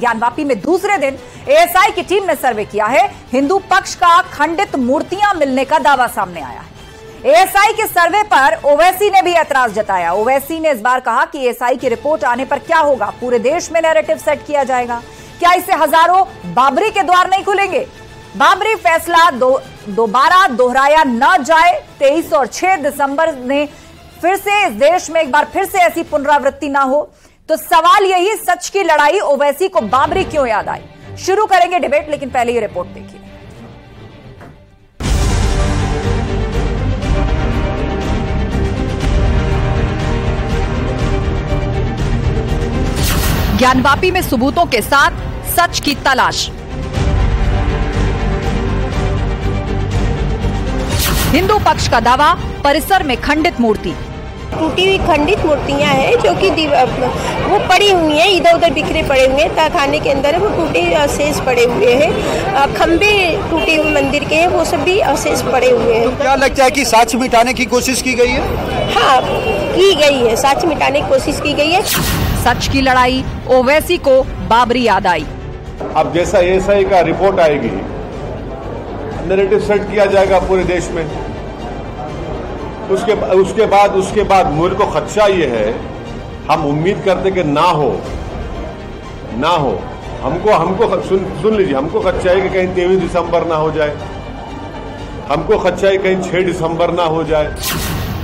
ज्ञानवापी में दूसरे दिन एएसआई की टीम ने सर्वे किया है। हिंदू पक्ष का खंडित मूर्तियां मिलने का दावा सामने आया है। एएसआई के सर्वे पर ओवैसी ने भी ऐतराज जताया। ओवैसी ने इस बार कहा कि एएसआई की रिपोर्ट आने पर क्या होगा, पूरे देश में नैरेटिव सेट किया जाएगा। क्या इससे हजारों बाबरी के द्वार नहीं खुलेंगे? बाबरी फैसला दोबारा दोहराया न जाए। 23 और 6 दिसंबर ने फिर से इस देश में एक बार फिर से ऐसी पुनरावृत्ति ना हो, तो सवाल यही, सच की लड़ाई, ओवैसी को बाबरी क्यों याद आई? शुरू करेंगे डिबेट, लेकिन पहले ये रिपोर्ट देखिए। ज्ञानवापी में सबूतों के साथ सच की तलाश। हिंदू पक्ष का दावा, परिसर में खंडित मूर्ति। टूटी हुई खंडित मूर्तियां हैं जो कि वो पड़ी हुई हैं, इधर उधर बिखरे पड़े हुए हैं। तहखाने के अंदर वो टूटे अवशेष पड़े हुए हैं। खंबे टूटे हुए मंदिर के हैं, वो सब भी अवशेष पड़े हुए हैं। क्या लगता है कि साक्ष्य मिटाने की कोशिश की गई है? हाँ, की गई है, साक्ष्य मिटाने की कोशिश की गई है। सच की लड़ाई, ओवैसी को बाबरी याद आई। अब जैसा एएसआई का रिपोर्ट आएगी, नैरेटिव सेट किया जाएगा पूरे देश में। उसके बाद मुझे को खदशा ये है, हम उम्मीद करते कि ना हो। हमको सुन लीजिए, हमको खदशा है कि कहीं 23 दिसंबर ना हो जाए, हमको खदशा है कहीं 6 दिसंबर ना हो जाए।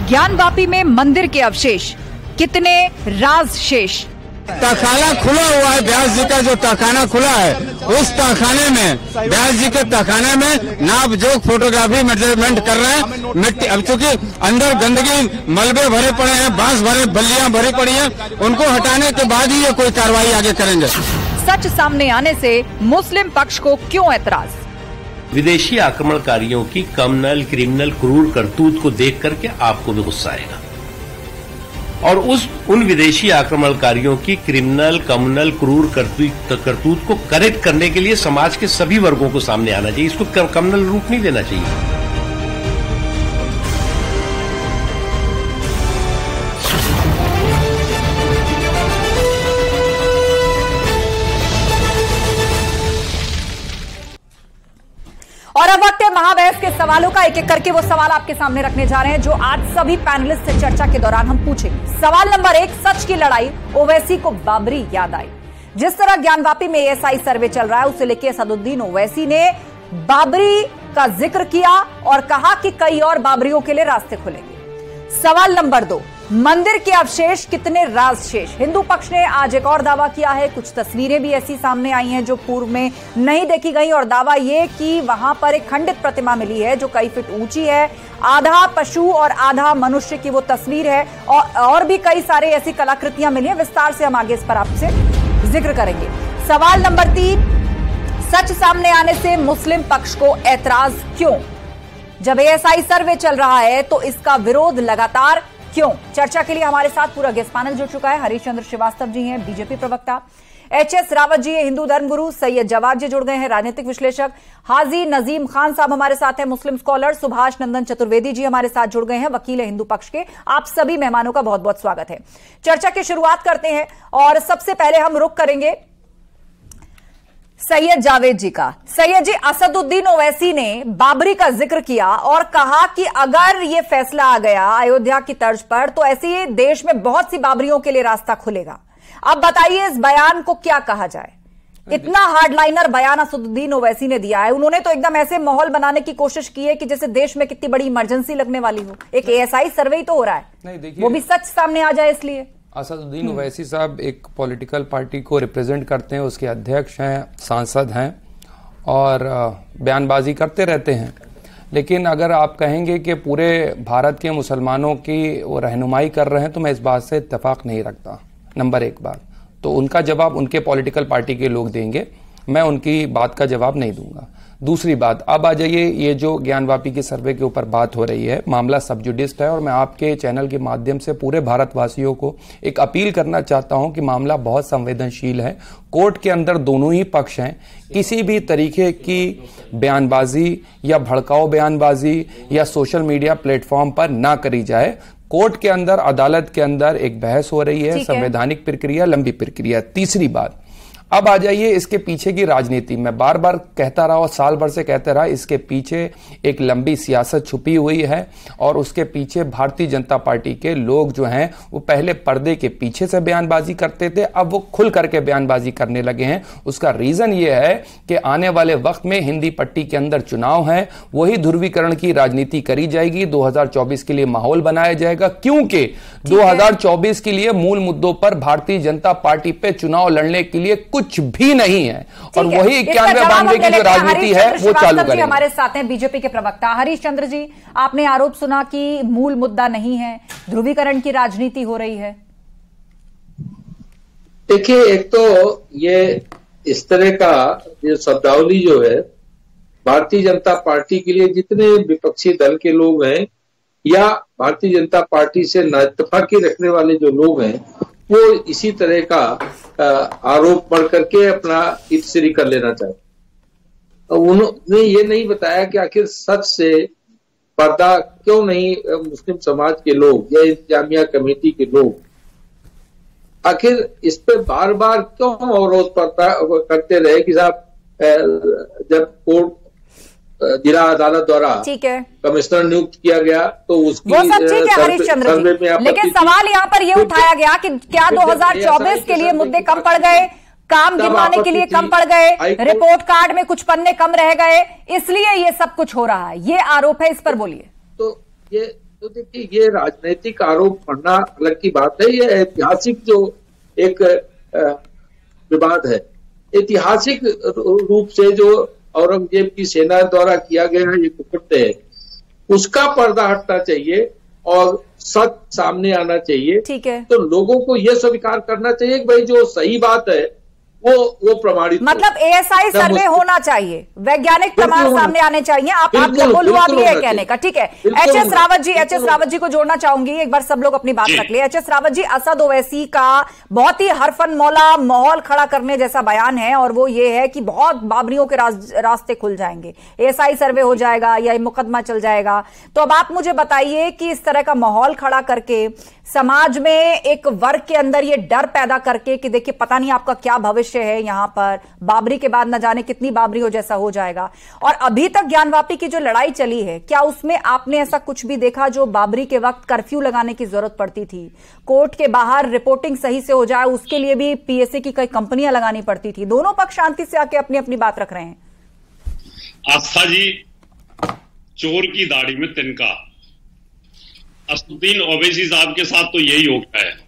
ज्ञानवापी में मंदिर के अवशेष, कितने राज शेष। तहखाना खुला हुआ है, व्यास जी का जो तहखाना खुला है, उस तहखाने में, व्यास जी के तहखाने में नाप जोख फोटोग्राफी मेजरमेंट कर रहे हैं। मिट्टी, अब चूंकि अंदर गंदगी, मलबे भरे पड़े हैं, बांस भरे, बल्लियां भरी पड़ी हैं, उनको हटाने के बाद ही ये कोई कार्रवाई आगे करेंगे। सच सामने आने से मुस्लिम पक्ष को क्यों ऐतराज? विदेशी आक्रमणकारियों की कम्युनल, क्रिमिनल, क्रूर करतूत को देख करके आपको भी गुस्सा आएगा, और उन विदेशी आक्रमणकारियों की क्रिमिनल, कम्युनल, क्रूर करतूत को करेक्ट करने के लिए समाज के सभी वर्गों को सामने आना चाहिए। इसको कम्युनल रूप नहीं देना चाहिए। और अब वक्त है महाबहस के सवालों का। एक एक करके वो सवाल आपके सामने रखने जा रहे हैं जो आज सभी पैनलिस्ट से चर्चा के दौरान हम पूछेंगे। सवाल नंबर 1, सच की लड़ाई, ओवैसी को बाबरी याद आई। जिस तरह ज्ञानवापी में एएसआई सर्वे चल रहा है, उसे लेकर असदुद्दीन ओवैसी ने बाबरी का जिक्र किया और कहा कि कई और बाबरियों के लिए रास्ते खुलेंगे। सवाल नंबर 2, मंदिर के अवशेष, कितने राज शेष। हिंदू पक्ष ने आज एक और दावा किया है। कुछ तस्वीरें भी ऐसी सामने आई हैं जो पूर्व में नहीं देखी गई, और दावा यह कि वहां पर एक खंडित प्रतिमा मिली है जो कई फीट ऊंची है, आधा पशु और आधा मनुष्य की वो तस्वीर है, और भी कई सारे ऐसी कलाकृतियां मिली हैं। विस्तार से हम आगे इस पर आपसे जिक्र करेंगे। सवाल नंबर 3, सच सामने आने से मुस्लिम पक्ष को ऐतराज क्यों? जब एएसआई सर्वे चल रहा है तो इसका विरोध लगातार क्यों? चर्चा के लिए हमारे साथ पूरा गेस्ट पैनल जुड़ चुका है। हरीश चंद्र श्रीवास्तव जी हैं, बीजेपी प्रवक्ता। एचएस रावत जी, हिंदू धर्मगुरु। सैयद जवाद जी जुड़ गए हैं, राजनीतिक विश्लेषक। हाजी नजीम खान साहब हमारे साथ हैं, मुस्लिम स्कॉलर। सुभाष नंदन चतुर्वेदी जी हमारे साथ जुड़ गए हैं, वकील है हिंदू पक्ष के। आप सभी मेहमानों का बहुत बहुत स्वागत है। चर्चा की शुरुआत करते हैं और सबसे पहले हम रुख करेंगे सैयद जावेद जी का। सैयद जी, असदुद्दीन ओवैसी ने बाबरी का जिक्र किया और कहा कि अगर ये फैसला आ गया अयोध्या की तर्ज पर, तो ऐसे देश में बहुत सी बाबरियों के लिए रास्ता खुलेगा। अब बताइए इस बयान को क्या कहा जाए? इतना हार्डलाइनर बयान असदुद्दीन ओवैसी ने दिया है। उन्होंने तो एकदम ऐसे माहौल बनाने की कोशिश की है कि जैसे देश में कितनी बड़ी इमरजेंसी लगने वाली हो। एक एएसआई सर्वे ही तो हो रहा है, वो भी सच सामने आ जाए इसलिए। असदुद्दीन ओवैसी साहब एक पॉलिटिकल पार्टी को रिप्रेजेंट करते हैं, उसके अध्यक्ष हैं, सांसद हैं और बयानबाजी करते रहते हैं। लेकिन अगर आप कहेंगे कि पूरे भारत के मुसलमानों की वो रहनुमाई कर रहे हैं, तो मैं इस बात से इत्तेफाक नहीं रखता। नंबर 1 बात तो उनका जवाब उनके पॉलिटिकल पार्टी के लोग देंगे, मैं उनकी बात का जवाब नहीं दूंगा। दूसरी बात, अब आ जाइए, ये जो ज्ञानवापी की सर्वे के ऊपर बात हो रही है, मामला सब जुडिस्ड है और मैं आपके चैनल के माध्यम से पूरे भारतवासियों को एक अपील करना चाहता हूं कि मामला बहुत संवेदनशील है। कोर्ट के अंदर दोनों ही पक्ष हैं। किसी भी तरीके की बयानबाजी या भड़काऊ बयानबाजी या सोशल मीडिया प्लेटफॉर्म पर ना करी जाए। कोर्ट के अंदर, अदालत के अंदर एक बहस हो रही है, संवैधानिक प्रक्रिया, लंबी प्रक्रिया। तीसरी बात, अब आ जाइए इसके पीछे की राजनीति। मैं बार बार कहता रहा और साल भर से कहते रहा, इसके पीछे एक लंबी सियासत छुपी हुई है और उसके पीछे भारतीय जनता पार्टी के लोग जो हैं वो पहले पर्दे के पीछे से बयानबाजी करते थे, अब वो खुल करके बयानबाजी करने लगे हैं। उसका रीजन ये है कि आने वाले वक्त में हिंदी पट्टी के अंदर चुनाव है, वही ध्रुवीकरण की राजनीति करी जाएगी, 2024 के लिए माहौल बनाया जाएगा, क्योंकि 2024 के लिए मूल मुद्दों पर भारतीय जनता पार्टी पे चुनाव लड़ने के लिए कुछ भी नहीं है और वही 91-92 की जो राजनीति है वो चालू करेंगे। हमारे साथ हैं बीजेपी के प्रवक्ता हरीश चंद्र जी, आपने आरोप सुना कि मूल मुद्दा नहीं है, ध्रुवीकरण की राजनीति हो रही है। देखिए, एक तो ये इस तरह का ये शब्दावली जो है भारतीय जनता पार्टी के लिए जितने विपक्षी दल के लोग हैं या भारतीय जनता पार्टी से नाइतफाकी रखने वाले जो लोग हैं वो इसी तरह का आरोप बढ़ करके अपना इफ्तरी कर लेना चाहते। उन्होंने ये नहीं बताया कि आखिर सच से पर्दा क्यों नहीं मुस्लिम समाज के लोग या इंतजामिया कमेटी के लोग आखिर इस पे बार बार क्यों अवरोध करते रहे कि साहब जब कोर्ट जिला अदालत द्वारा कमिश्नर नियुक्त किया गया तो उसकी वो सब ठीक है हरीश चंद्र जी, लेकिन सवाल यहाँ पर ये उठाया गया कि क्या 2024 के लिए मुद्दे कम पड़ गए, काम गिनवाने के लिए कम पड़ गए, रिपोर्ट कार्ड में कुछ पन्ने कम रह गए, इसलिए ये सब कुछ हो रहा है, ये आरोप है, इस पर बोलिए। तो देखिए, ये राजनीतिक आरोप पढ़ना अलग की बात है, ये ऐतिहासिक जो एक विवाद है, ऐतिहासिक रूप से जो औरंगजेब की सेना द्वारा किया गया ये कुकृत्य है, उसका पर्दा हटना चाहिए और सच सामने आना चाहिए। ठीक है, तो लोगों को यह स्वीकार करना चाहिए कि भाई जो सही बात है वो प्रमाणित, मतलब एएसआई सर्वे होना चाहिए, वैज्ञानिक प्रमाण सामने आने चाहिए। आपका बोलुआ भी है कहने का, ठीक है। एचएस रावत जी को जोड़ना चाहूंगी, एक बार सब लोग अपनी बात रख ले। एचएस रावत जी, असद ओवैसी का बहुत ही हरफन मौला माहौल खड़ा करने जैसा बयान है और वो ये है कि बहुत बाबरियों के रास्ते खुल जाएंगे, एएसआई सर्वे हो जाएगा या मुकदमा चल जाएगा। तो अब आप मुझे बताइए कि इस तरह का माहौल खड़ा करके समाज में एक वर्ग के अंदर ये डर पैदा करके कि देखिए पता नहीं आपका क्या भविष्य है, यहां पर बाबरी के बाद न जाने कितनी बाबरी हो जैसा हो जाएगा, और अभी तक ज्ञानवापी की जो लड़ाई चली है, क्या उसमें आपने ऐसा कुछ भी देखा जो बाबरी के वक्त कर्फ्यू लगाने की जरूरत पड़ती थी, कोर्ट के बाहर रिपोर्टिंग सही से हो जाए उसके लिए भी पीएसए की कई कंपनियां लगानी पड़ती थी, दोनों पक्ष शांति से आके अपनी अपनी बात रख रहे हैं। आस्था जी, चोर की दाढ़ी में तिनका, असदुद्दीन ओवैसी साहब के साथ तो यही हो गया है।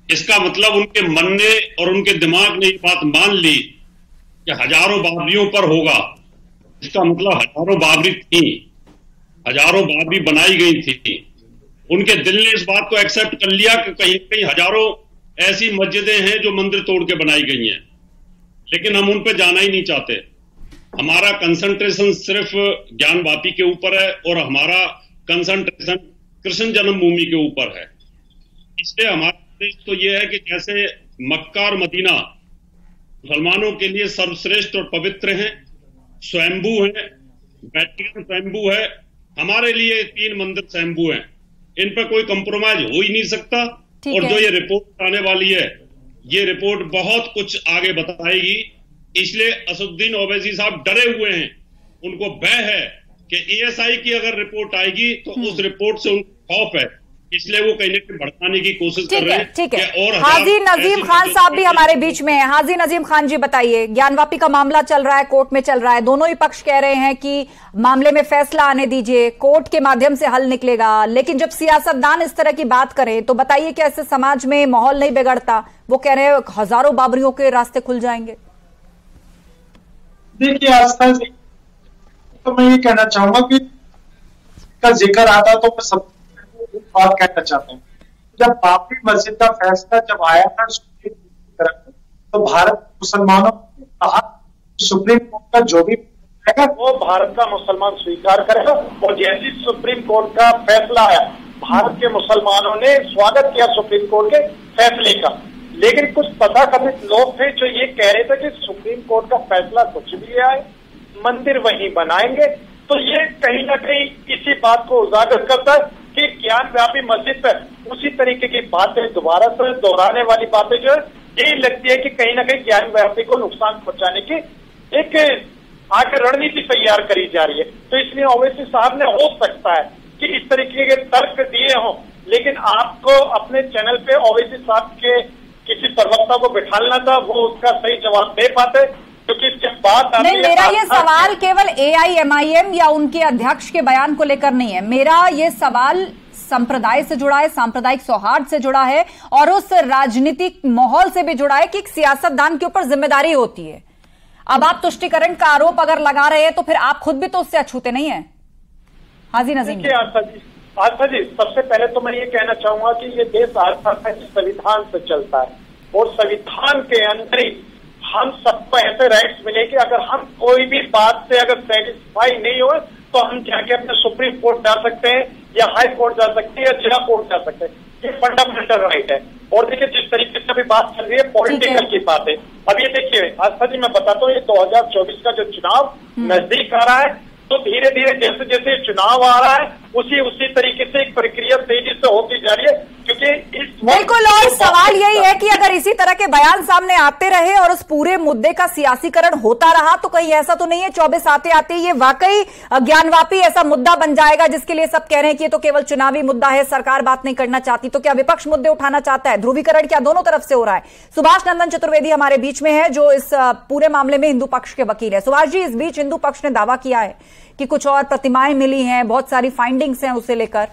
इसका मतलब उनके मन ने और उनके दिमाग ने ये बात मान ली कि हजारों बाबरियों पर होगा, इसका मतलब हजारों बाबरी थी, हजारों बाबरी बनाई गई थी। उनके दिल ने इस बात को एक्सेप्ट कर लिया कि कहीं कहीं हजारों ऐसी मस्जिदें हैं जो मंदिर तोड़ के बनाई गई हैं, लेकिन हम उन पर जाना ही नहीं चाहते। हमारा कंसंट्रेशन सिर्फ ज्ञानवापी के ऊपर है और हमारा कंसंट्रेशन कृष्ण जन्मभूमि के ऊपर है। इसलिए हमारा देश तो यह है कि जैसे मक्का और मदीना मुसलमानों के लिए सर्वश्रेष्ठ और पवित्र हैं, स्वयंभू हैं, वैटिकन स्वयंभू है, हमारे लिए 3 मंदिर स्वयंभू हैं, इन पर कोई कंप्रोमाइज हो ही नहीं सकता। और जो ये रिपोर्ट आने वाली है, ये रिपोर्ट बहुत कुछ आगे बताएगी। इसलिए असदुद्दीन ओवैसी साहब डरे हुए हैं, उनको भय है कि एएसआई की अगर रिपोर्ट आएगी तो उस रिपोर्ट से उनको खौफ है, इसलिए वो कहीं ना कहीं भड़काने की कोशिश कर रहे हैं। ठीक है, और हाजी नजीम खान साहब भी हमारे बीच में है। हाजी नजीम खान जी, बताइए, ज्ञानवापी का मामला चल रहा है, कोर्ट में चल रहा है, दोनों ही पक्ष कह रहे हैं कि मामले में फैसला आने दीजिए, कोर्ट के माध्यम से हल निकलेगा, लेकिन जब सियासतदान इस तरह की बात करें तो बताइए कि ऐसे समाज में माहौल नहीं बिगड़ता? वो कह रहे हैं हजारों बाबरियों के रास्ते खुल जाएंगे। देखिए आस्था जी, तो मैं ये कहना चाहूंगा कि का जिक्र आता तो मैं सब बात कहना चाहता हूँ। जब बाबरी मस्जिद का फैसला जब आया था सुप्रीम कोर्ट की तरफ, तो भारत मुसलमानों ने कहा सुप्रीम कोर्ट का जो भी आएगा वो भारत का मुसलमान स्वीकार करेगा, और जैसे सुप्रीम कोर्ट का फैसला आया भारत के मुसलमानों ने स्वागत किया सुप्रीम कोर्ट के फैसले का। लेकिन कुछ तथाकथित लोग थे जो ये कह रहे थे कि सुप्रीम कोर्ट का फैसला कुछ भी आए, मंदिर वहीं बनाएंगे। तो ये कहीं ना कहीं इसी बात को उजागर करता है कि ज्ञानवापी मस्जिद पर उसी तरीके की बातें दोबारा से दोहराने वाली बातें जो है यही लगती है कि कहीं ना कहीं ज्ञान व्यापी को नुकसान पहुंचाने की एक आगे रणनीति तैयार करी जा रही है। तो इसलिए ओवैसी साहब ने हो सकता है कि इस तरीके के तर्क दिए हों, लेकिन आपको अपने चैनल पे ओवैसी साहब के किसी प्रवक्ता को बिठालना था, वो उसका सही जवाब दे पाते, क्योंकि इसके बाद नहीं, मेरा ये सवाल केवल AIMIM या उनके अध्यक्ष के बयान को लेकर नहीं है। मेरा ये सवाल संप्रदाय से जुड़ा है, सांप्रदायिक सौहार्द से जुड़ा है और उस राजनीतिक माहौल से भी जुड़ा है कि एक सियासतदान के ऊपर जिम्मेदारी होती है। अब आप तुष्टिकरण का आरोप अगर लगा रहे हैं तो फिर आप खुद भी तो उससे अछूते नहीं है। हाजी नजीम जी, आस्था जी, सबसे पहले तो मैं ये कहना चाहूंगा कि ये देश आस्था संविधान से चलता है और संविधान के अंदर ही हम सबको ऐसे राइट्स मिले कि अगर हम कोई भी बात से अगर सेटिस्फाई नहीं हो तो हम जाके अपने सुप्रीम कोर्ट जा सकते हैं या हाई कोर्ट जा सकते हैं या जिला कोर्ट जा सकते हैं। ये फंडामेंटल राइट है। और देखिए, जिस तरीके से अभी बात चल रही है पॉलिटिकल की बात है। अब ये देखिए आस्था जी, मैं बताता हूँ, ये 2024 का जो चुनाव नजदीक आ रहा है, तो धीरे धीरे जैसे जैसे चुनाव आ रहा है उसी तरीके से एक प्रक्रिया तेजी से होती जा रही है, क्योंकि इस बिल्कुल। और सवाल यही है कि अगर इसी तरह के बयान सामने आते रहे और उस पूरे मुद्दे का सियासीकरण होता रहा तो कहीं ऐसा तो नहीं है 24 आते आते ये वाकई ज्ञानवापी ऐसा मुद्दा बन जाएगा जिसके लिए सब कह रहे हैं कि ये तो केवल चुनावी मुद्दा है, सरकार बात नहीं करना चाहती। तो क्या विपक्ष मुद्दे उठाना चाहता है? ध्रुवीकरण क्या दोनों तरफ से हो रहा है? सुभाष नंदन चतुर्वेदी हमारे बीच में है, जो इस पूरे मामले में हिंदू पक्ष के वकील है। सुभाष जी, इस बीच हिंदू पक्ष ने दावा किया है कि कुछ और प्रतिमाएं मिली हैं, बहुत सारी फाइंडिंग्स हैं उसे लेकर।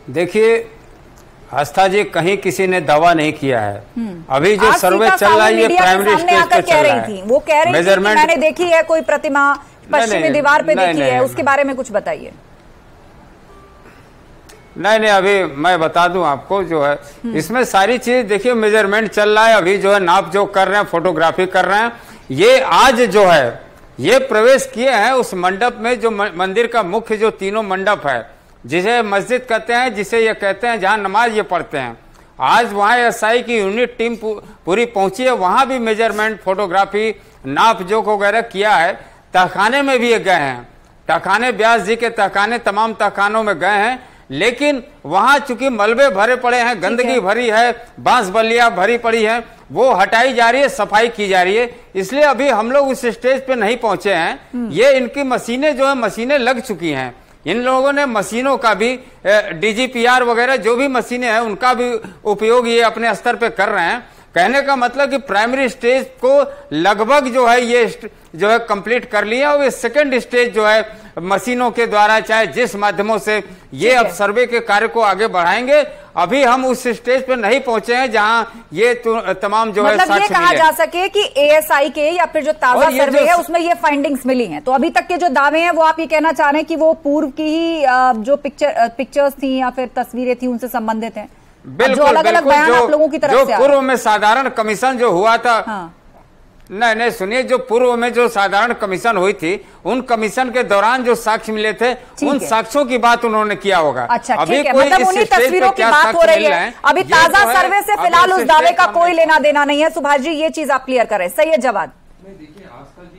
देखिए आस्था जी, कहीं किसी ने दावा नहीं किया है। अभी जो सर्वे चल रहा है ये प्राइमरी स्टेज पे चल रहा है। वो कह रही थी कि मैंने देखी है कोई प्रतिमा पश्चिमी दीवार पे देखी है, उसके बारे में कुछ बताइए। नहीं, अभी मैं बता दूं आपको, जो है इसमें सारी चीज देखिए, मेजरमेंट चल रहा है, अभी जो है नाप जोख कर रहे हैं, फोटोग्राफी कर रहे हैं। ये आज जो है ये प्रवेश किए हैं उस मंडप में, जो मंदिर का मुख्य जो तीनों मंडप है, जिसे मस्जिद कहते हैं, जिसे ये कहते हैं जहां नमाज ये पढ़ते हैं। आज वहां SI की यूनिट टीम पूरी पहुंची है, वहां भी मेजरमेंट, फोटोग्राफी, नाप जोख वगैरह किया है। तहखाने में भी ये गए हैं, तहखाने व्यास जी के तहखाने, तमाम तहखानों में गए हैं, लेकिन वहां चूंकि मलबे भरे पड़े हैं, गंदगी भरी है, बांस बल्लियां भरी पड़ी है, वो हटाई जा रही है, सफाई की जा रही है। इसलिए अभी हम लोग उस स्टेज पे नहीं पहुंचे हैं। ये इनकी मशीनें जो है, मशीनें लग चुकी हैं। इन लोगों ने मशीनों का भी DGPR वगैरह जो भी मशीनें हैं उनका भी उपयोग ये अपने स्तर पे कर रहे हैं। कहने का मतलब कि प्राइमरी स्टेज को लगभग जो है ये जो है कंप्लीट कर लिया, और ये सेकंड स्टेज जो है मशीनों के द्वारा चाहे जिस माध्यमों से ये अब सर्वे के कार्य को आगे बढ़ाएंगे। अभी हम उस स्टेज पे नहीं पहुंचे हैं जहां ये तमाम जो मतलब है ये कहा जा सके कि ASI के या फिर जो ताजा सर्वे है उसमें ये फाइंडिंग्स मिली हैं। तो अभी तक के जो दावे हैं वो आप ये कहना चाह रहे हैं कि वो पूर्व की ही जो पिक्चर्स थी या फिर तस्वीरें थी उनसे संबंधित हैं? बिल्कुल, जो अलग अलग बयान आप लोगों की तरफ से पूर्व में साधारण कमीशन जो हुआ था, हाँ। नहीं सुनिए, जो पूर्व में जो साधारण कमीशन हुई थी, उन कमीशन के दौरान जो साक्ष्य मिले थे, उन साक्ष्यों की बात उन्होंने किया होगा। अच्छा, अभी कोई मतलब उन्हीं तस्वीरों की बात हो रही है। अभी ताजा सर्वे से फिलहाल उस दावे का कोई लेना देना नहीं है। सुभाष जी, ये चीज आप क्लियर करें। सही है जवाब?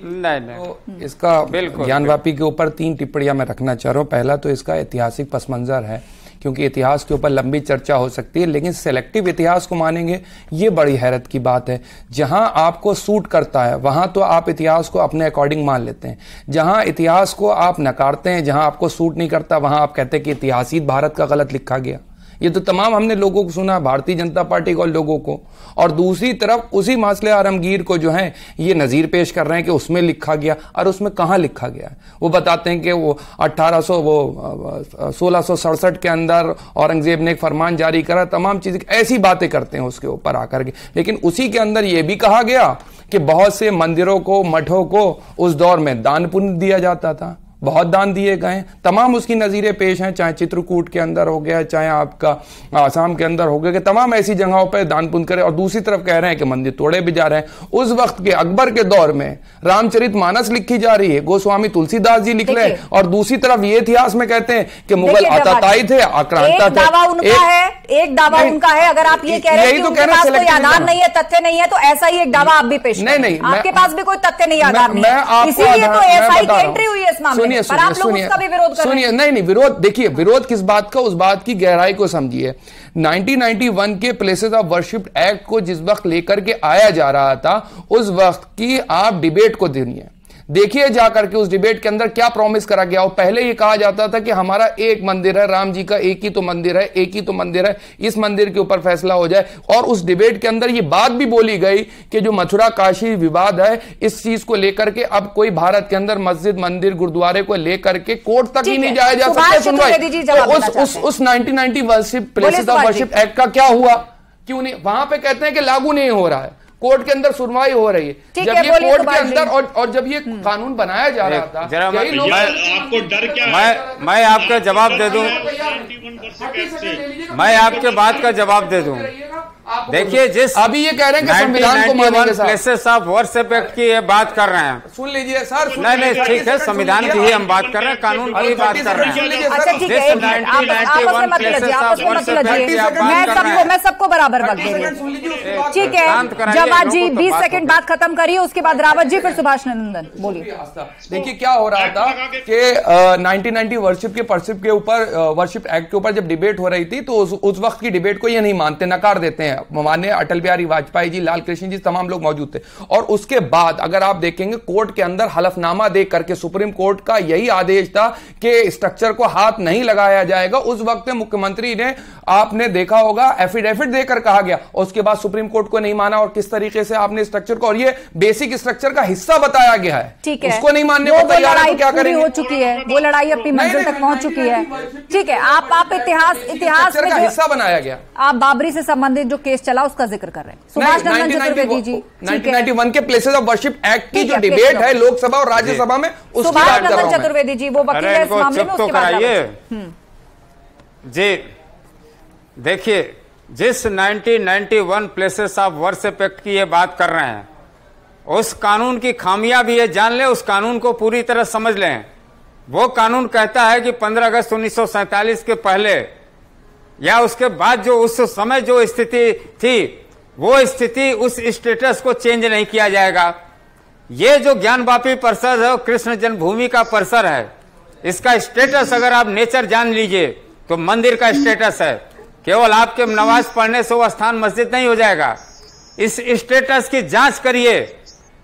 नहीं, तो इसका ज्ञानवापी के ऊपर 3 टिप्पणियां मैं रखना चाह रहा हूँ। पहला तो इसका ऐतिहासिक पस मंजर है, क्योंकि इतिहास के ऊपर लंबी चर्चा हो सकती है, लेकिन सेलेक्टिव इतिहास को मानेंगे ये बड़ी हैरत की बात है। जहां आपको सूट करता है वहां तो आप इतिहास को अपने अकॉर्डिंग मान लेते हैं, जहां इतिहास को आप नकारते हैं, जहां आपको सूट नहीं करता वहां आप कहते हैं कि इतिहास ही भारत का गलत लिखा गया। ये तो तमाम हमने लोगों को सुना, भारतीय जनता पार्टी को और लोगों को, और दूसरी तरफ उसी मासले आलमगीर को जो है ये नजीर पेश कर रहे हैं कि उसमें लिखा गया, और उसमें कहां लिखा गया है। वो बताते हैं कि वो 1667 के अंदर औरंगजेब ने एक फरमान जारी करा, तमाम चीजें ऐसी बातें करते हैं उसके ऊपर आकर के। लेकिन उसी के अंदर यह भी कहा गया कि बहुत से मंदिरों को, मठों को उस दौर में दान पुण्य दिया जाता था, बहुत दान दिए गए। तमाम उसकी नजीरें पेश हैं, चाहे चित्रकूट के अंदर हो गया, चाहे आपका आसाम के अंदर हो गया, कि तमाम ऐसी जगहों पर दान पुण्य करें। और दूसरी तरफ कह रहे हैं कि मंदिर तोड़े भी जा रहे हैं। उस वक्त के अकबर के दौर में रामचरितमानस लिखी जा रही है, गोस्वामी तुलसीदास जी लिख रहे हैं, और दूसरी तरफ ये इतिहास में कहते हैं कि मुगल आताताई थे, आक्रांता थे। एक दावा उनका है। अगर आप ये कह रहे हैं कि उनके पास कोई आधार नहीं है, तथ्य नहीं है, तो ऐसा ही एक दावा आप भी पेश करें। नहीं, आपके पास भी कोई तथ्य नहीं, आधार नहीं, इसीलिए तो ASI की एंट्री हुई है इस मामले में, पर आप लोग उसका भी विरोध कर रहे हैं। नहीं, विरोध देखिए, विरोध किस बात का, उस बात की गहराई को समझिए। 1991 के प्लेसेस ऑफ वर्शिप एक्ट को जिस वक्त लेकर के आया जा रहा था, उस वक्त की आप डिबेट को देखिए जाकर के उस डिबेट के अंदर क्या प्रॉमिस करा गया। और पहले ये कहा जाता था कि हमारा एक मंदिर है, राम जी का एक ही तो मंदिर है, एक ही तो मंदिर है, इस मंदिर के ऊपर फैसला हो जाए। और उस डिबेट के अंदर ये बात भी बोली गई कि जो मथुरा काशी विवाद है, इस चीज को लेकर के अब कोई भारत के अंदर मस्जिद, मंदिर, गुरुद्वारे को लेकर के कोर्ट तक ही नहीं जाया जा सकता सुनवाई। तो उस 1990 worship places of worship act का क्या हुआ? क्यों नहीं? वहां पे कहते हैं कि लागू नहीं हो रहा है, कोर्ट के अंदर सुनवाई हो रही है। जब ये कोर्ट के अंदर और जब ये कानून बनाया जा रहा था, यही लोग, आपको डर क्या है? मैं आपका जवाब दे दूं, मैं आपके बात का जवाब दे दूं। देखिए, जिस अभी ये कह रहे हैं कि संविधान को मानेंगे, प्लेसेस ऑफ वर्शिप एक्ट की ये बात कर रहे हैं, सुन लीजिए सर। नहीं, ठीक है, संविधान की ही हम बात कर रहे हैं, कानून की बात कर रहे हैं। अच्छा ठीक है, मैं सबको बराबर वक्त दे रही हूँ, ठीक है। जवाब जी 20 सेकंड बात खत्म करिए, उसके बाद रावत जी, फिर सुभाष नंदन, बोलिए। देखिए क्या हो रहा था कि 1990 वर्शिप के ऊपर, वर्शिप एक्ट के ऊपर जब डिबेट हो रही थी, तो उस वक्त की डिबेट को ये नहीं मानते, नकार देते हैं। माननीय अटल बिहारी वाजपेयी जी, लाल कृष्ण जी, तमाम लोग मौजूद थे। और उसके बाद अगर आप देखेंगे, कोर्ट के अंदर हलफनामा दे करके सुप्रीम कोर्ट का यही आदेश था कि स्ट्रक्चर को हाथ नहीं लगाया जाएगा। उस वक्त मुख्यमंत्री ने, आपने देखा होगा, एफिडेविट देकर कहा गया, और उसके बाद सुप्रीम कोर्ट को नहीं माना। और किस तरीके से आपने स्ट्रक्चर को, और ये बेसिक स्ट्रक्चर का हिस्सा बताया गया है, ठीक है, उसको नहीं मानने को तैयार है, तो क्या करेंगे? हो चुकी है वो लड़ाई, अपनी मंजिल तक पहुंच चुकी है, ठीक है। आप इतिहास का हिस्सा बनाया गया। आप बाबरी से संबंधित जो केस चला उसका जिक्र कर रहे हैं। सुभाष नंदन चतुर्वेदी जी, 1991 के प्लेसेस ऑफ वर्शिप एक्ट की जो डिबेट है लोकसभा और राज्यसभा में, उसकी बात कर रहा हूं। सुभाष नंदन चतुर्वेदी जी वो वकील है इस मामले में, उसके बाद जी देखिए, जिस 1991 प्लेसेस ऑफ वर्शिप एक्ट की ये बात कर रहे हैं, उस कानून की खामियां भी ये जान लें, उस कानून को पूरी तरह समझ लें। वो कानून कहता है कि 15 अगस्त 1947 के पहले या उसके बाद जो उस समय जो स्थिति थी, वो स्थिति, उस स्टेटस को चेंज नहीं किया जाएगा। ये जो ज्ञानवापी परिसर है, कृष्ण जन्मभूमि का परिसर है, इसका स्टेटस अगर आप नेचर जान लीजिए तो मंदिर का स्टेटस है। केवल आपके नमाज पढ़ने से वो स्थान मस्जिद नहीं हो जाएगा। इस स्टेटस की जांच करिए,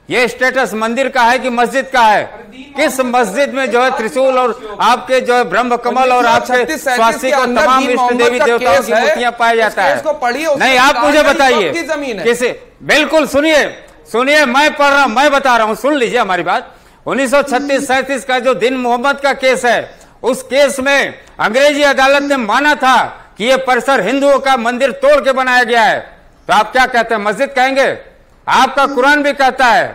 ये स्टेटस मंदिर का है कि मस्जिद का है। किस मस्जिद में जो है त्रिशूल और आपके जो है ब्रह्म कमल और आपके स्वास्तिक और तमाम इष्ट देवी देवताओं की मूर्तियां पाया जाता है? नहीं, आप मुझे बताइए किसे। बिल्कुल सुनिए, मैं पढ़ रहा हूं, मैं बता रहा हूं, सुन लीजिए हमारी बात। 1936-37 का जो दिन मोहम्मद का केस है, उस केस में अंग्रेजी अदालत ने माना था कि यह परिसर हिंदुओं का मंदिर तोड़ के बनाया गया है। तो आप क्या कहते हैं, मस्जिद कहेंगे? आपका कुरान भी कहता है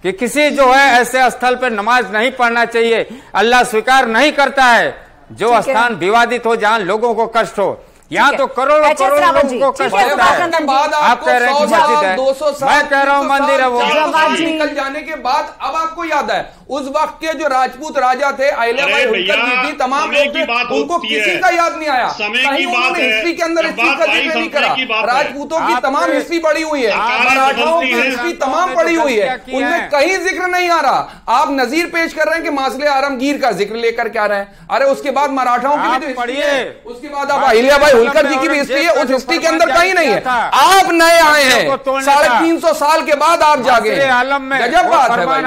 कि किसी जो है ऐसे स्थल पर नमाज नहीं पढ़ना चाहिए, अल्लाह स्वीकार नहीं करता है जो स्थान विवादित हो, जहां लोगों को कष्ट हो। यहाँ तो करोड़ों लोगों को कष्ट होता है। आप कह रहे हैं कि मस्जिद है, मैं कह रहा हूँ मंदिर है। वो निकल जाने के बाद अब आपको याद है उस वक्त के जो राजपूत राजा थे, अहिल्याबाई होलकर जी थी, तमाम लोग थे, उनको किसी का याद नहीं आया। कहीं उन्होंने हिस्ट्री के अंदर इस चीज का जिक्र नहीं करा। राजपूतों की तमाम हिस्ट्री पड़ी हुई है, मराठाओं की हिस्ट्री तमाम पड़ी हुई है, उनमें कहीं जिक्र नहीं आ रहा। आप नजीर पेश कर रहे हैं कि मासले आलमगीर का जिक्र लेकर क्या रहे हैं। अरे उसके बाद मराठाओं की भी हिस्ट्री है, उसके बाद आप अहिल्याबाई होलकर जी की भी हिस्ट्री है, उस हिस्ट्री के अंदर कहीं नहीं है। आप नए आए हैं, 350 साल के बाद आप जागे। गजब बात है भाई।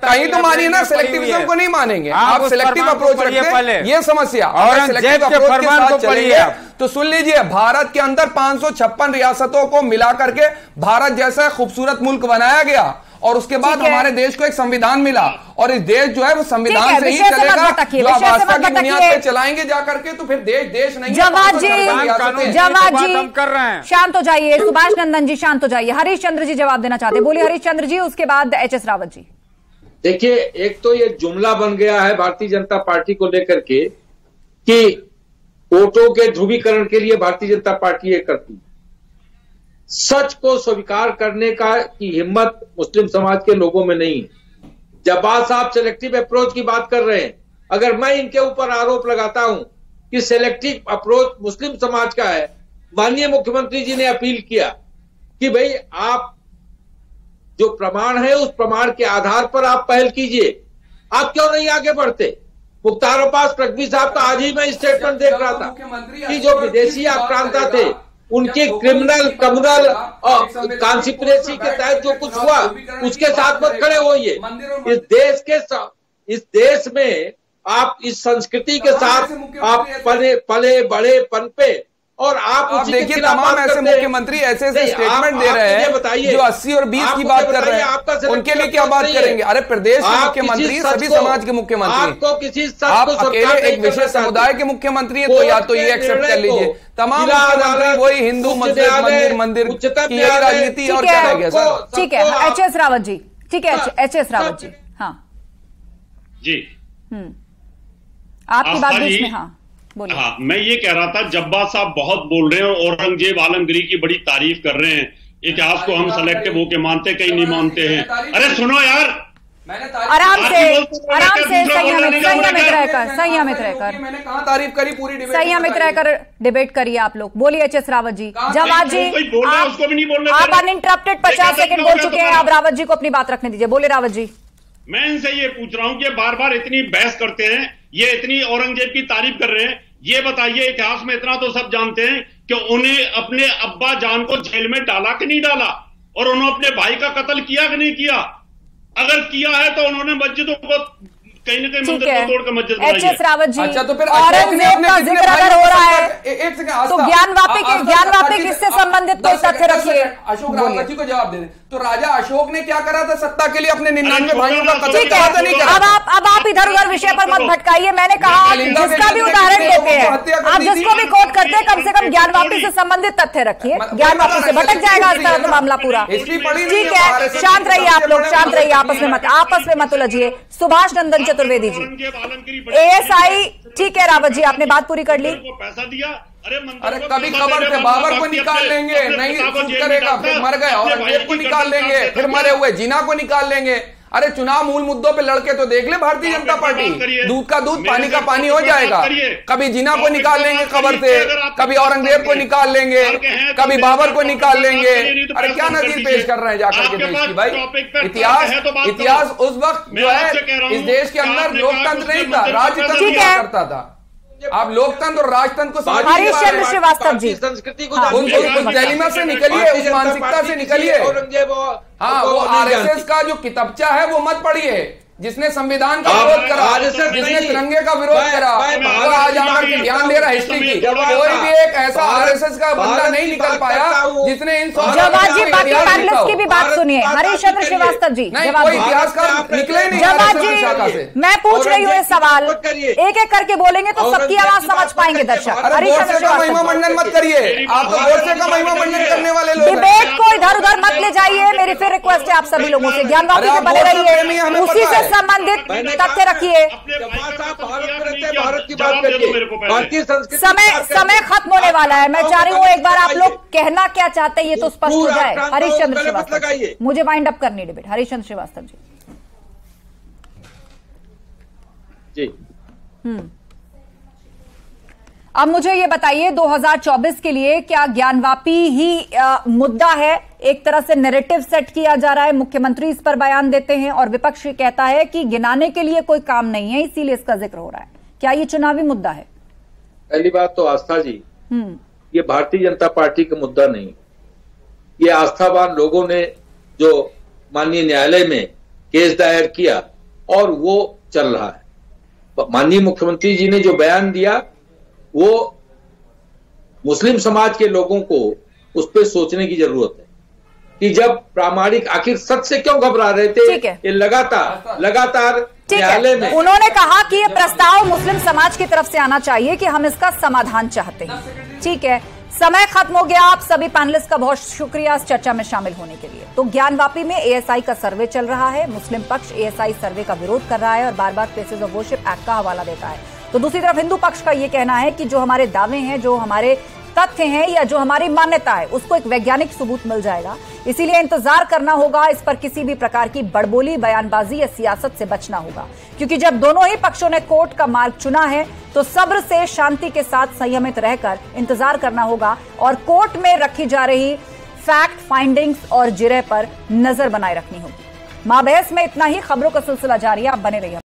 कहीं तो मानिए ना, सिलेक्टिविज्म को नहीं मानेंगे आप, सिलेक्टिव अप्रोच रखते हैं, ये समस्या। और सिलेक्टिव अप्रोच के साथ चलेंगे तो सुन लीजिए, भारत के अंदर 556 रियासतों को मिलाकर के भारत जैसा खूबसूरत मुल्क बनाया गया, और उसके बाद हमारे देश को एक संविधान मिला, और इस देश जो है वो संविधान से ही चलेगा। जो आप आस्था की बुनियाद पे चलाएंगे जाकर के, तो फिर देश नहीं। जवाब जी कर रहे हैं, शांत हो जाइए। सुभाष नंदन जी शांत हो जाइए। हरीश चंद्र जी जवाब देना चाहते हैं, बोलिए हरीश चंद्र जी, उसके बाद एचएस रावत जी। देखिए, एक तो ये जुमला बन गया है भारतीय जनता पार्टी को लेकर के कि वोटों के ध्रुवीकरण के लिए भारतीय जनता पार्टी ये करती है। सच को स्वीकार करने का की हिम्मत मुस्लिम समाज के लोगों में नहीं है। जब साहब सिलेक्टिव अप्रोच की बात कर रहे हैं, अगर मैं इनके ऊपर आरोप लगाता हूं कि सिलेक्टिव अप्रोच मुस्लिम समाज का है, माननीय मुख्यमंत्री जी ने अपील किया कि भाई आप जो प्रमाण है उस प्रमाण के आधार पर आप पहल कीजिए। आप क्यों नहीं आगे बढ़ते? मुख्तार अब्बास नकवी साहब का आज ही मैं स्टेटमेंट देख रहा था कि जो विदेशी आक्रांता थे उनके क्रिमिनल कम्युनल और कॉन्स्पिरेसी के तहत जो कुछ हुआ उसके साथ मत खड़े होइए। इस देश में आप इस संस्कृति के साथ आप पले बड़े पनपे और आप देखिए तमाम ऐसे मुख्यमंत्री ऐसे स्टेटमेंट दे रहे हैं जो 80 और 20 की बात कर रहे हैं, उनके लिए क्या बात करेंगे? अरे प्रदेश के मुख्यमंत्री सभी समाज के मुख्यमंत्री, आपको किसी आप अकेले एक विशेष समुदाय के मुख्यमंत्री हैं तो या तो ये एक्सेप्ट कर लीजिए, तमाम मुख्यमंत्री वही हिंदू मंदिर की यही राजनीति और क्या रह गया सर? ठीक है एच.एस. रावत जी, ठीक है एच.एस. रावत जी, हाँ जी आपकी बात बीच में, हाँ बोलिए। हाँ, मैं ये कह रहा था जब्बार साहब बहुत बोल रहे हैं और औरंगजेब आलमगीरी की बड़ी तारीफ कर रहे हैं। इतिहास को हम सेलेक्टिव होके मानते कहीं नहीं मानते हैं। अरे सुनो यार, आराम से संयमित रहकर मैंने कहा तारीफ करी पूरी डिबेट, संयमित रहकर डिबेट करिए आप लोग। बोलिए एच.एस. रावत जी। जवाब जी आप अनइंटरप्टेड 50 सेकंड बोल चुके हैं, आप रावत जी को अपनी बात रखने दीजिए। बोले रावत जी। मैं इनसे ये पूछ रहा हूं कि बार बार इतनी बहस करते हैं, ये इतनी औरंगजेब की तारीफ कर रहे हैं, ये बताइए इतिहास में इतना तो सब जानते हैं कि उन्हें अपने अब्बा जान को जेल में डाला कि नहीं डाला, और उन्होंने अपने भाई का कत्ल किया कि नहीं किया? अगर किया है तो उन्होंने मस्जिदों को कहीं ना कहीं मंदिर को तोड़कर मस्जिद बनाई है। एच.एस. रावत जी, अच्छा तो फिर औरंगजेब का जिक्र अगर हो रहा है तो ज्ञानवापी किससे संबंधित कोई तथ्य रखिए। अशोक रावत जी को जवाब दे दें तो राजा अशोक ने क्या करा था सत्ता के लिए? अपने 99 भाइयों का कत्ल किया था, नहीं करा? अब आप इधर उधर विषय पर मत भटकाइए। मैंने कहा जिसका भी उदाहरण देते हैं, आप जिसको भी कोट करते हैं, कम से कम ज्ञानवापी से संबंधित तथ्य रखिए। ज्ञानवापी से भटक जाएगा इस तरह तो मामला पूरा। ठीक है, शांत रहिए आप लोग, शांत रहिए, आपस में मत उलझिए। सुभाष नंदन चतुर्वेदी जी, एएसआई। ठीक है रावत जी, आपने बात पूरी कर ली। पैसा दिया, अरे कभी खबर थे बाबर को निकाल लेंगे, नहीं सूट करेगा, फिर मर गए औरंगजेब को निकाल लेंगे, फिर मरे हुए जिना को निकाल लेंगे। अरे चुनाव मूल मुद्दों पे लड़के तो देख ले भारतीय जनता पार्टी, दूध का दूध पानी का पानी हो जाएगा। कभी जिना को निकाल लेंगे खबर से, कभी औरंगजेब को निकाल लेंगे, कभी बाबर को निकाल लेंगे। अरे क्या नजीर पेश कर रहे हैं जाकर के देश की भाई? इतिहास उस वक्त जो है इस देश के अंदर लोकतंत्र नहीं था, राजतंत्र हुआ करता था। आप लोकतंत्र और राजतंत्र को हरीश चंद्र श्रीवास्तव जी, संस्कृति को उस दिलेमा से निकलिए, उस मानसिकता से निकलिए। हाँ, वो आरएसएस का जो किताबचा है वो मत पढ़िए, जिसने संविधान का विरोध करा, जिसने तिरंगे का विरोध करा, वो आज आकर के ध्यान दे रहा है हिस्ट्री की। कोई भी एक ऐसा आरएसएस का बंदा नहीं निकल पाया जिसने इन जवाब जी बाकी पैनलिस्ट की भी बात सुनिए। हरीश चंद्र श्रीवास्तव जी, कोई इतिहासकार निकले नहीं जवाब जी। मैं पूछ रही हूँ ये सवाल, एक एक करके बोलेंगे तो सबकी आवाज समझ पाएंगे दर्शक। हरीश चंद्र श्रीवास्तव, महिमा मंडन मत करिए, आप तो गोडसे का महिमा मंडन करने वाले लोग। डिबेट को इधर उधर मत ले जाइए, मेरी फिर रिक्वेस्ट है आप सभी लोगों से, ज्ञानवापी से बने रहिए, उसी से संबंधित तथ्य रखिए। भारत की बात करिए, भारतीय संस्कृति। समय खत्म होने वाला है। मैं चाह रही हूँ एक बार आप लोग कहना क्या चाहते हैं ये तो स्पष्ट हो जाए। हरीश चंद्र श्रीवास्तव, मुझे वाइंड अप करनी डिबेट। हरीश चंद्र श्रीवास्तव जी जी। अब मुझे ये बताइए 2024 के लिए क्या ज्ञानवापी ही मुद्दा है? एक तरह से नैरेटिव सेट किया जा रहा है, मुख्यमंत्री इस पर बयान देते हैं और विपक्ष कहता है कि गिनाने के लिए कोई काम नहीं है, इसीलिए इसका जिक्र हो रहा है। क्या ये चुनावी मुद्दा है? पहली बात तो आस्था जी, ये भारतीय जनता पार्टी का मुद्दा नहीं, ये आस्थावान लोगों ने जो माननीय न्यायालय में केस दायर किया और वो चल रहा है। माननीय मुख्यमंत्री जी ने जो बयान दिया वो मुस्लिम समाज के लोगों को उस पर सोचने की जरूरत है कि जब प्रामाणिक, आखिर सच से क्यों घबरा रहे थे? ये लगातार न्यायालय में उन्होंने कहा कि ये प्रस्ताव मुस्लिम समाज की तरफ से आना चाहिए कि हम इसका समाधान चाहते हैं। ठीक है, समय खत्म हो गया। आप सभी पैनलिस्ट का बहुत शुक्रिया इस चर्चा में शामिल होने के लिए। तो ज्ञानवापी में एएसआई का सर्वे चल रहा है, मुस्लिम पक्ष एएसआई सर्वे का विरोध कर रहा है और बार बार प्लेसेस ऑफ वर्शिप एक्ट का हवाला देता है। तो दूसरी तरफ हिंदू पक्ष का यह कहना है कि जो हमारे दावे हैं, जो हमारे तथ्य हैं या जो हमारी मान्यता है, उसको एक वैज्ञानिक सबूत मिल जाएगा। इसीलिए इंतजार करना होगा, इस पर किसी भी प्रकार की बड़बोली, बयानबाजी या सियासत से बचना होगा, क्योंकि जब दोनों ही पक्षों ने कोर्ट का मार्ग चुना है तो सब्र से, शांति के साथ, संयमित रहकर इंतजार करना होगा और कोर्ट में रखी जा रही फैक्ट फाइंडिंग्स और जिरह पर नजर बनाए रखनी होगी। मां बहस में इतना ही। खबरों का सिलसिला जारी है, आप बने रहिए।